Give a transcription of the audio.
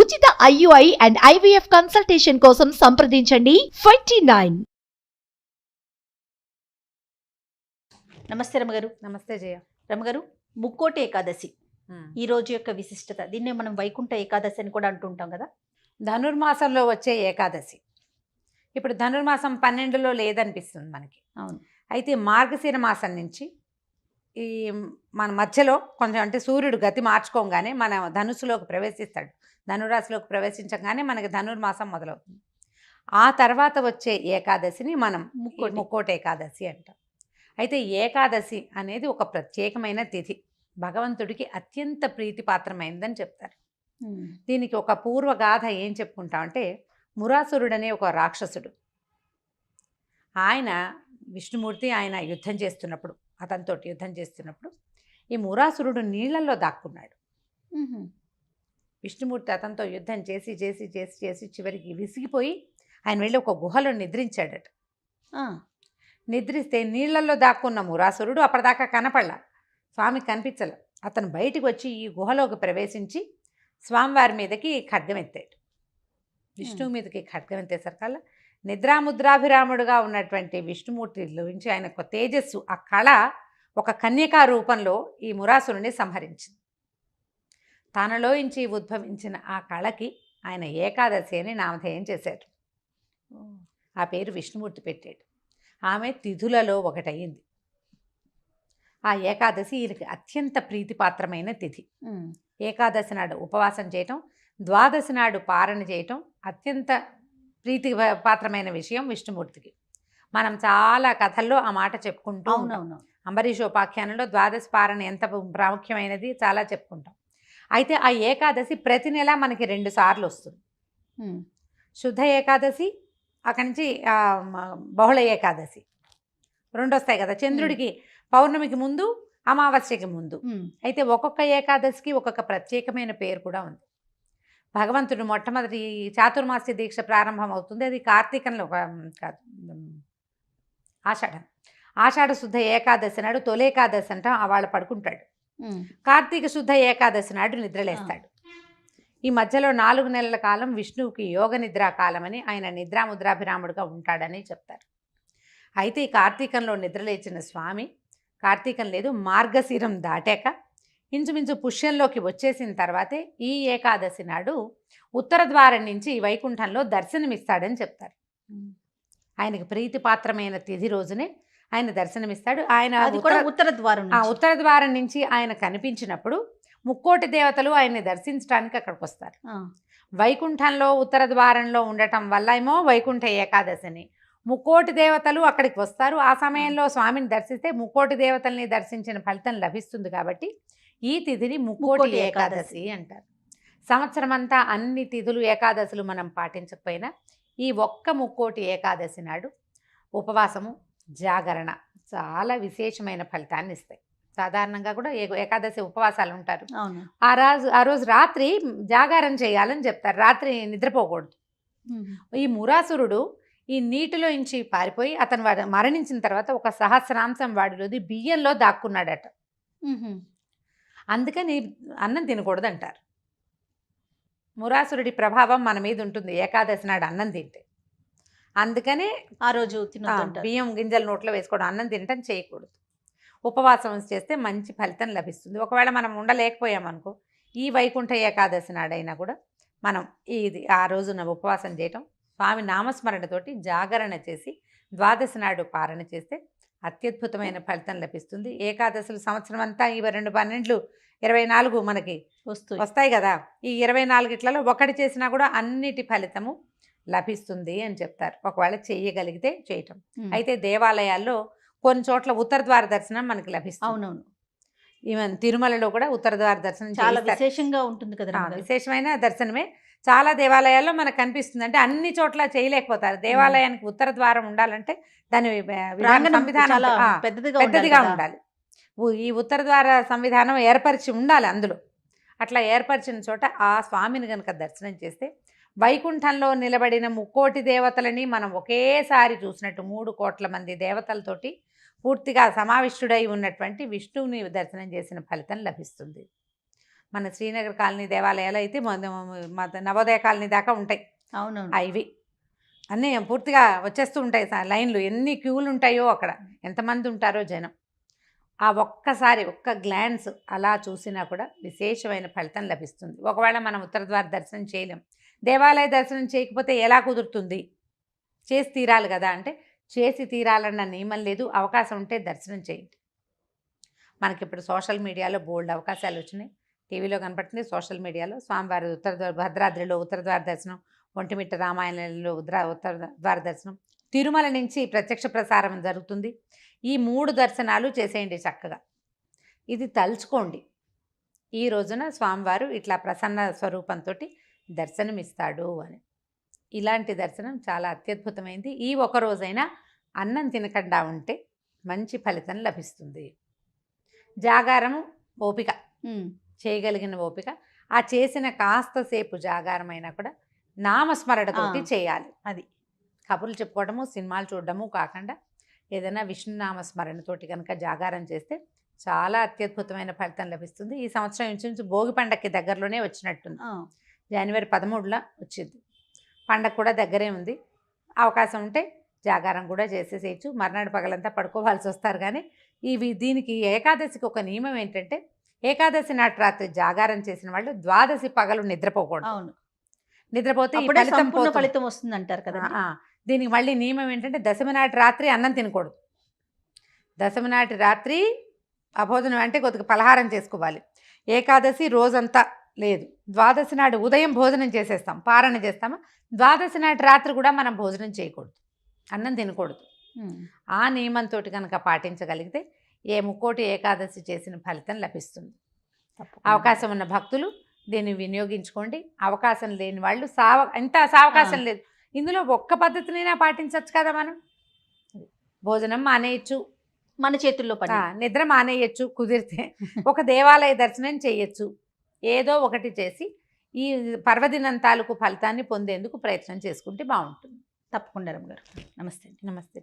ఉచిత IUI and IVF consultation కోసం సంప్రదించండి 29. నమస్తే రమగారు. నమస్తే జయ. రమగారు, ముక్కోటి ఏకాదశి ఈ రోజు యొక్క విశిష్టత, దీన్నే మనం వైకుంఠ ఏకాదశి అని కూడా అంటుంటాం కదా. ధనుర్మాసంలో వచ్చే ఏకాదశి. ఇప్పుడు ధనుర్మాసం 12లో లేదనిపిస్తుంది మనకి. అవును. అయితే మార్గశిర మాసం నుంచి ఈ మన మధ్యలో కొంచెం, అంటే సూర్యుడు గతి మార్చుకోగానే మన ధనుసులోకి ప్రవేశిస్తాడు. ధనురాశిలోకి ప్రవేశించగానే మనకి ధనుర్మాసం మొదలవుతుంది. ఆ తర్వాత వచ్చే ఏకాదశిని మనం ముక్కోటి ఏకాదశి అంటాం. అయితే ఏకాదశి అనేది ఒక ప్రత్యేకమైన తిథి, భగవంతుడికి అత్యంత ప్రీతిపాత్రమైనదని చెప్తారు. దీనికి ఒక పూర్వగాథ ఏం చెప్పుకుంటామంటే, మురాసురుడనే ఒక రాక్షసుడు, ఆయన విష్ణుమూర్తి ఆయన యుద్ధం చేస్తున్నప్పుడు, అతనితో యుద్ధం చేస్తున్నప్పుడు ఈ మురాసురుడు నీళ్లలో దాక్కున్నాడు. విష్ణుమూర్తి అతనితో యుద్ధం చేసి చేసి చేసి చేసి చివరికి విసిగిపోయి ఆయన వెళ్ళి ఒక గుహలో నిద్రించాడట. నిద్రిస్తే నీళ్లలో దాక్కున్న మురాసురుడు అప్పటిదాకా కనపడలా, స్వామి కనిపించలే. అతను బయటికి వచ్చి ఈ గుహలోకి ప్రవేశించి స్వామివారి మీదకి ఖడ్గం ఎత్తాడు. విష్ణువు మీదకి ఖడ్గం ఎత్తేసరికల్లా నిద్రాముద్రాభిరాముడుగా ఉన్నటువంటి విష్ణుమూర్తిలోంచి ఆయన ఒక తేజస్సు, ఆ కళ ఒక కన్యకా రూపంలో ఈ మురాసురుని సంహరించింది. తనలోంచి ఉద్భవించిన ఆ కళకి ఆయన ఏకాదశి అని నామధేయం చేశారు. ఆ పేరు విష్ణుమూర్తి పెట్టాడు. ఆమె తిథులలో ఒకటయింది. ఆ ఏకాదశి ఈయనకి అత్యంత ప్రీతిపాత్రమైన తిథి. ఏకాదశి నాడు ఉపవాసం చేయటం, ద్వాదశి నాడు పారణ చేయటం అత్యంత ప్రీతి పాత్రమైన విషయం విష్ణుమూర్తికి. మనం చాలా కథల్లో ఆ మాట చెప్పుకుంటూ ఉంటాం. అంబరీషోపాఖ్యానంలో ద్వాదశి పారణ ఎంత ప్రాముఖ్యమైనది చాలా చెప్పుకుంటాం. అయితే ఆ ఏకాదశి ప్రతి నెల మనకి 2 సార్లు వస్తుంది. శుద్ధ ఏకాదశి, అక్కడి నుంచి బహుళ ఏకాదశి 2 వస్తాయి కదా. చంద్రుడికి పౌర్ణమికి ముందు, అమావాస్యకి ముందు. అయితే ఒక్కొక్క ఏకాదశికి ఒక్కొక్క ప్రత్యేకమైన పేరు కూడా ఉంది. భగవంతుడు మొట్టమొదటి చాతుర్మాస్య దీక్ష ప్రారంభం అవుతుంది. అది కార్తీకంలో కాదు, ఆషాఢ శుద్ధ ఏకాదశి నాడు తొలేకాదశి అంటాం, వాళ్ళు పడుకుంటాడు. కార్తీక శుద్ధ ఏకాదశి నాడు నిద్రలేస్తాడు. ఈ మధ్యలో 4 నెలల కాలం విష్ణువుకి యోగ నిద్రా కాలమని, ఆయన నిద్రాముద్రాభిరాముడుగా ఉంటాడని చెప్తారు. అయితే ఈ కార్తీకంలో నిద్రలేచిన స్వామి, కార్తీకం లేదు మార్గశిరం దాటాక ఇంచుమించు పుష్యంలోకి వచ్చేసిన తర్వాతే ఈ ఏకాదశి నాడు ఉత్తర ద్వారం నుంచి వైకుంఠంలో దర్శనమిస్తాడని చెప్తారు. ఆయనకి ప్రీతిపాత్రమైన తిథి రోజునే ఆయన దర్శనమిస్తాడు. ఆయన ఉత్తర ద్వారం నుంచి ఆయన కనిపించినప్పుడు ముక్కోటి దేవతలు ఆయన్ని దర్శించడానికి అక్కడికి వస్తారు. వైకుంఠంలో ఉత్తర ద్వారంలో ఉండటం వల్ల ఏమో వైకుంఠ ఏకాదశిని, ముక్కోటి దేవతలు అక్కడికి వస్తారు. ఆ సమయంలో స్వామిని దర్శిస్తే ముక్కోటి దేవతల్ని దర్శించిన ఫలితం లభిస్తుంది. కాబట్టి ఈ తిథిని ముక్కోటి ఏకాదశి అంటారు. సంవత్సరం అంతా అన్ని తిథులు ఏకాదశులు మనం పాటించకపోయినా ఈ ఒక్క ముక్కోటి ఏకాదశి నాడు ఉపవాసము, జాగరణ చాలా విశేషమైన ఫలితాన్ని ఇస్తాయి. సాధారణంగా కూడా ఏకాదశి ఉపవాసాలు ఉంటారు. ఆ రోజు రాత్రి జాగారం చేయాలని చెప్తారు. రాత్రి నిద్రపోకూడదు. ఈ మురాసురుడు ఈ నీటిలో నుంచి పారిపోయి అతను మరణించిన తర్వాత ఒక సహస్రాంశం వాడిలోది బియ్యంలో దాక్కున్నాడట. అందుకని అన్నం తినకూడదు అంటారు. మురాసురుడి ప్రభావం మన మీద ఉంటుంది ఏకాదశి నాడు అన్నం తింటే. అందుకనే ఆ రోజు బియ్యం గింజలు నోట్లో వేసుకోవడం, అన్నం తినటం చేయకూడదు. ఉపవాసం చేస్తే మంచి ఫలితం లభిస్తుంది. ఒకవేళ మనం ఉండలేకపోయామనుకో, ఈ వైకుంఠ ఏకాదశి నాడైనా కూడా మనం ఆ రోజున ఉపవాసం చేయటం, స్వామి నామస్మరణతోటి జాగరణ చేసి ద్వాదశి నాడు పారణ చేస్తే అత్యద్భుతమైన ఫలితం లభిస్తుంది. ఏకాదశులు సంవత్సరం అంతా ఈ 2 12 24 మనకి వస్తాయి కదా. ఈ 24 ఒకటి చేసినా కూడా అన్నిటి ఫలితము లభిస్తుంది అని చెప్తారు, ఒకవేళ చేయగలిగితే చేయటం. అయితే దేవాలయాల్లో కొన్ని చోట్ల ఉత్తర ద్వార దర్శనం మనకి లభిస్తుంది. అవునవును. ఈవెన్ తిరుమలలో కూడా ఉత్తర ద్వార దర్శనం చాలా విశేషంగా ఉంటుంది కదా. విశేషమైన దర్శనమే చాలా దేవాలయాల్లో మనకు కనిపిస్తుంది. అంటే అన్ని చోట్ల చేయలేకపోతారు. దేవాలయానికి ఉత్తర ద్వారం ఉండాలంటే దాని సంవిధానం పెద్దదిగా ఉండాలి. ఈ ఉత్తర ద్వార సంవిధానం ఏర్పరిచి ఉండాలి అందులో. అట్లా ఏర్పరిచిన చోట ఆ స్వామిని కనుక దర్శనం చేస్తే వైకుంఠంలో నిలబడిన ముక్కోటి దేవతలని మనం ఒకేసారి చూసినట్టు 3 కోట్ల మంది దేవతలతోటి పూర్తిగా సమావిష్టుడై ఉన్నటువంటి విష్ణువుని దర్శనం చేసిన ఫలితం లభిస్తుంది. మన శ్రీనగర్ కాలనీ దేవాలయాలు అయితే నవోదయ కాలనీ దాకా ఉంటాయి. అవునవును. ఇవి అన్నీ పూర్తిగా వచ్చేస్తూ ఉంటాయి లైన్లు, ఎన్ని క్యూలు ఉంటాయో అక్కడ, ఎంతమంది ఉంటారో జనం. ఆ ఒక్కసారి ఒక్క గ్లాన్స్ అలా చూసినా కూడా విశేషమైన ఫలితం లభిస్తుంది. ఒకవేళ మనం ఉత్తర ద్వార దర్శనం చేయలేం, దేవాలయ దర్శనం చేయకపోతే ఎలా కుదురుతుంది? చేసి తీరాలి కదా అంటే చేసి తీరాలన్న నియమం లేదు. అవకాశం ఉంటే దర్శనం చేయండి. మనకి ఇప్పుడు సోషల్ మీడియాలో బోల్డ్ అవకాశాలు వచ్చినాయి. టీవీలో కనపడుతుంది, సోషల్ మీడియాలో స్వామివారి భద్రాద్రిలో ఉత్తర ద్వార దర్శనం, ఒంటిమిట్ట రామాయణంలో ఉత్తర ద్వార దర్శనం, తిరుమల నుంచి ప్రత్యక్ష ప్రసారం జరుగుతుంది. ఈ 3 దర్శనాలు చేసేయండి చక్కగా. ఇది తలుచుకోండి, ఈ రోజున స్వామివారు ఇట్లా ప్రసన్న స్వరూపంతో దర్శనమిస్తాడు అని. ఇలాంటి దర్శనం చాలా అత్యద్భుతమైంది. ఈ ఒక రోజైనా అన్నం తినకుండా ఉంటే మంచి ఫలితం లభిస్తుంది. జాగారము ఓపిక, చేయగలిగిన ఓపిక, ఆ చేసిన కాస్తసేపు జాగారమైనా కూడా నామస్మరణతోటి చేయాలి. అది కబుర్లు చెప్పుకోవడము, సినిమాలు చూడడము కాకుండా ఏదైనా విష్ణునామస్మరణతోటి కనుక జాగారం చేస్తే చాలా అత్యద్భుతమైన ఫలితం లభిస్తుంది. ఈ సంవత్సరం నుంచి భోగి పండగకి దగ్గరలోనే వచ్చినట్టుంది. జనవరి 13న వచ్చింది. పండగ కూడా దగ్గరే ఉంది. అవకాశం ఉంటే జాగారం కూడా చేసేసేయచ్చు. మర్నాడు పగలంతా పడుకోవాల్సి వస్తారు. కానీ దీనికి ఏకాదశికి ఒక నియమం ఏంటంటే, ఏకాదశి నాటి రాత్రి జాగారం చేసిన వాళ్ళు ద్వాదశి పగలు నిద్రపోకూడదు. అవును, నిద్రపోతే ఈ ఫలితం వస్తుంది అంటారు కదా. దీనికి మళ్ళీ నియమం ఏంటంటే, దశమి నాటి రాత్రి అన్నం తినకూడదు. దశమి నాటి రాత్రి అభోజనం అంటే కొద్దిగా పలహారం చేసుకోవాలి. ఏకాదశి రోజంతా లేదు, ద్వాదశి నాడు ఉదయం భోజనం చేసేస్తాం, పారణ చేస్తామా, ద్వాదశి నాటి రాత్రి కూడా మనం భోజనం చేయకూడదు, అన్నం తినకూడదు. ఆ నియమంతో కనుక పాటించగలిగితే ఏ ముక్కోటి ఏకాదశి చేసిన ఫలితం లభిస్తుంది. అవకాశం ఉన్న భక్తులు దీన్ని వినియోగించుకోండి. అవకాశం లేని వాళ్ళు ఎంత సావకాశం లేదు, ఇందులో ఒక్క పద్ధతినైనా పాటించవచ్చు కదా. మనం భోజనం మానేయచ్చు, మన చేతుల్లో పని, నిద్ర మానేయచ్చు కుదిరితే, ఒక దేవాలయ దర్శనం చేయొచ్చు, ఏదో ఒకటి చేసి ఈ పర్వదినం తాలూకు ఫలితాన్ని పొందేందుకు ప్రయత్నం చేసుకుంటే బాగుంటుంది. తప్పకుండా రమ్మగారు. నమస్తే. నమస్తే.